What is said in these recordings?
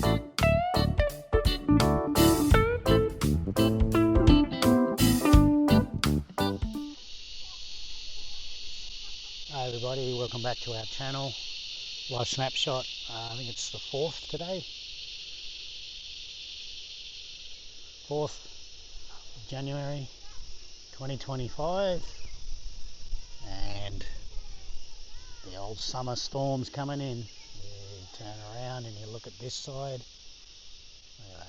Hi everybody, welcome back to our channel. Live snapshot, I think it's the 4th today. 4th of January 2025. And the old summer storm's coming in. You turn around and you look at this side. Look at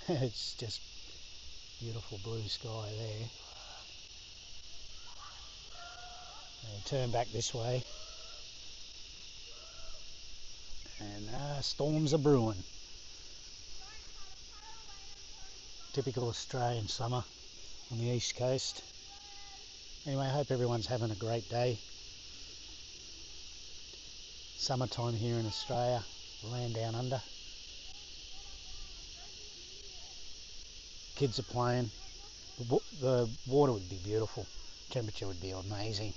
that. It's just beautiful blue sky there. And you turn back this way and storms are brewing. Typical Australian summer on the east coast. Anyway, I hope everyone's having a great day. Summertime here in Australia, land down under. Kids are playing. The water would be beautiful. Temperature would be amazing.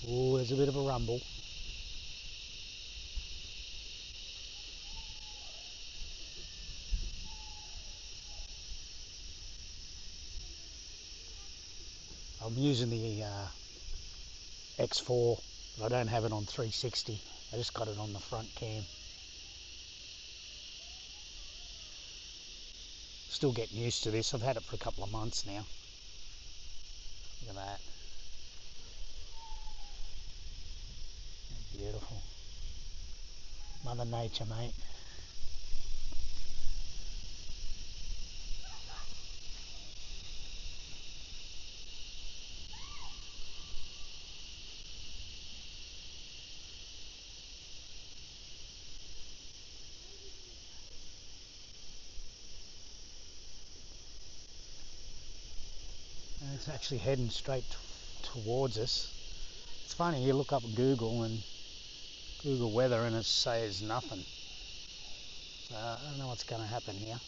Oh, there's a bit of a rumble. I'm using the X4, but I don't have it on 360. I just got it on the front cam. Still getting used to this. I've had it for a couple of months now. Look at that. Beautiful. Mother Nature, mate. And it's actually heading straight towards us. It's funny, you look up Google and Google weather and it says nothing. So I don't know what's going to happen here.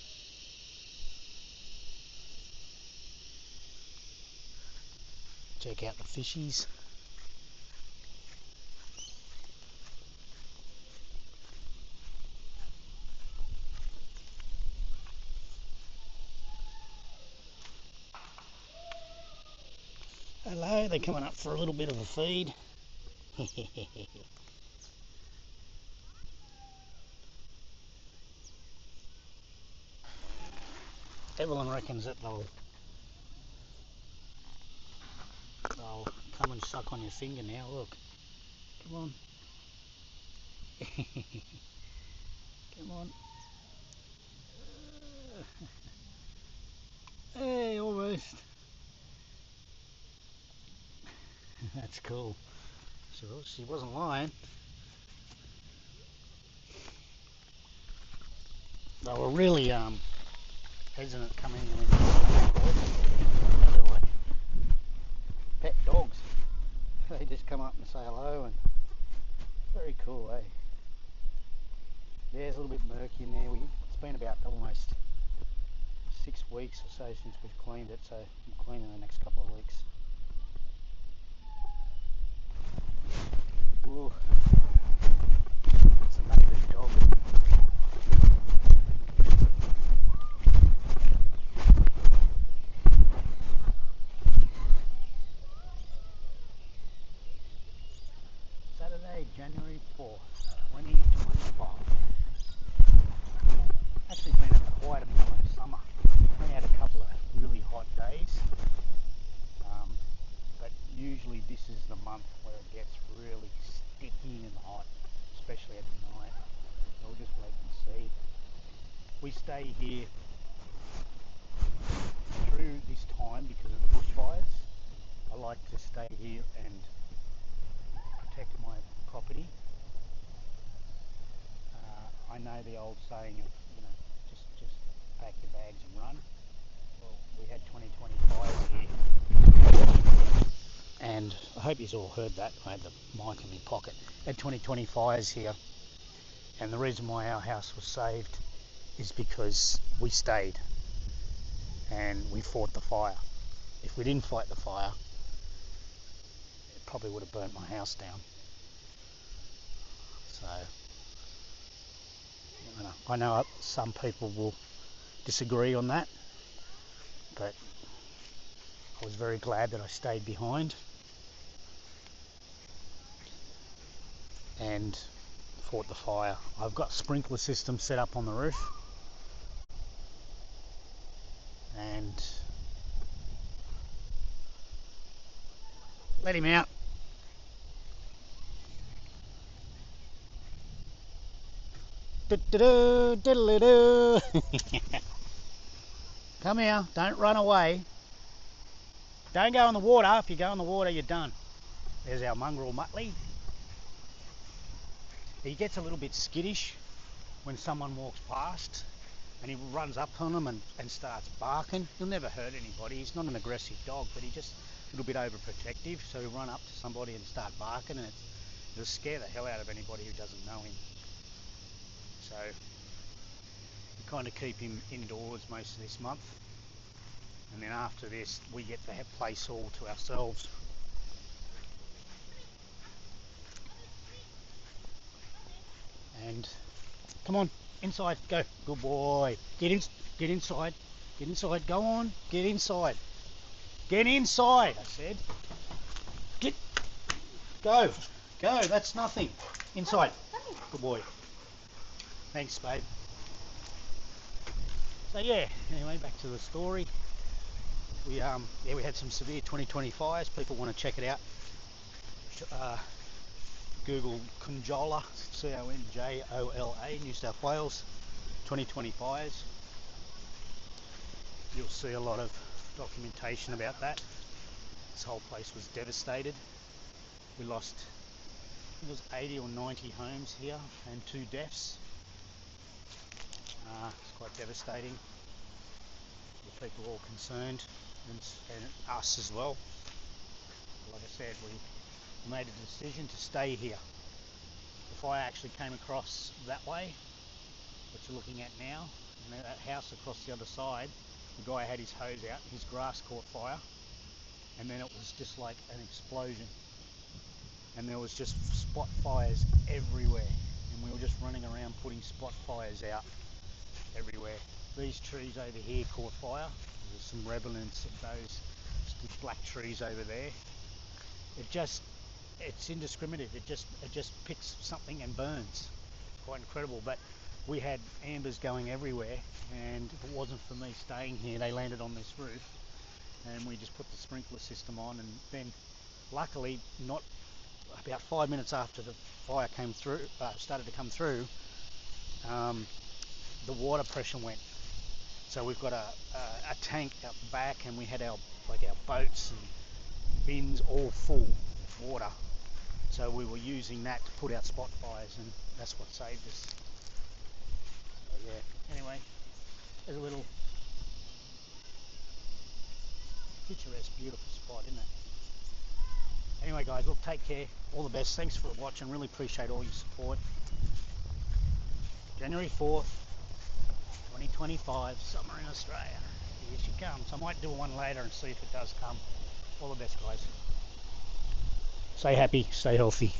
Check out the fishies. Hello, they're coming up for a little bit of a feed. Evelyn reckons that they'll come and suck on your finger now. Look, come on. Come on. Hey, almost. That's cool. She wasn't lying. They were really hesitant coming in with they're like pet dogs. They just come up and say hello, and very cool, eh? Yeah, it's a little bit murky in there. It's been about almost 6 weeks or so since we've cleaned it, so I'm cleaning the next couple of weeks. Ooh. It's a neighbour's dog. Saturday, January 4th, 2025. Actually been quite a bit of summer. We had a couple of really hot days, but usually this is the month where it gets really sticky and hot, especially at night. We'll just wait and see. We stay here through this time because of the bushfires. I like to stay here and protect my property. I know the old saying of, just pack your bags and run. Well, we had 2020 fires here, and I hope you've all heard that. I had the mic in my pocket. We had 2020 fires here, and the reason why our house was saved is because we stayed and we fought the fire. If we didn't fight the fire, it probably would have burnt my house down. So I know some people will disagree on that, but I was very glad that I stayed behind and fought the fire. I've got sprinkler system set up on the roof, and let him out. Come here, don't run away. Don't go in the water. If you go in the water, you're done. There's our mongrel Muttley. He gets a little bit skittish when someone walks past, and he runs up on them and starts barking. He'll never hurt anybody. He's not an aggressive dog, but he's just a little bit overprotective, so he'll run up to somebody and start barking, and it'll scare the hell out of anybody who doesn't know him. So we kind of keep him indoors most of this month, and then after this we get the place all to ourselves. And come on, inside, go, good boy. Get inside, get inside, go on, get inside. Get inside, I said. Go, that's nothing. Inside, good boy. Thanks, babe. So yeah, anyway, back to the story. We had some severe 2020 fires. People want to check it out. Google Conjola, C-O-N-J-O-L-A, New South Wales, 2020 fires. You'll see a lot of documentation about that. This whole place was devastated. We lost, it was 80 or 90 homes here and 2 deaths. It's quite devastating. The people are all concerned, and us as well. Like I said, we made a decision to stay here. The fire actually came across that way, what you're looking at now, and that house across the other side, the guy had his hose out, his grass caught fire, and then it was just like an explosion, and there was just spot fires everywhere, and we were just running around putting spot fires out everywhere. These trees over here caught fire. There's some remnants of those black trees over there. It's indiscriminate. It just picks something and burns. Quite incredible. But we had ambers going everywhere, and if it wasn't for me staying here, they landed on this roof, and we just put the sprinkler system on, and then luckily, not about 5 minutes after the fire came through, started to come through, the water pressure went. So we've got a tank out the back, and we had our boats and bins all full of water. So we were using that to put out spot fires, and that's what saved us. So yeah, anyway, there's a little picturesque, beautiful spot, isn't it? Anyway guys, look, take care, all the best, thanks for watching, really appreciate all your support. January 4th, 2025, summer in Australia, here she comes. I might do one later and see if it does come. All the best guys. Stay happy, stay healthy.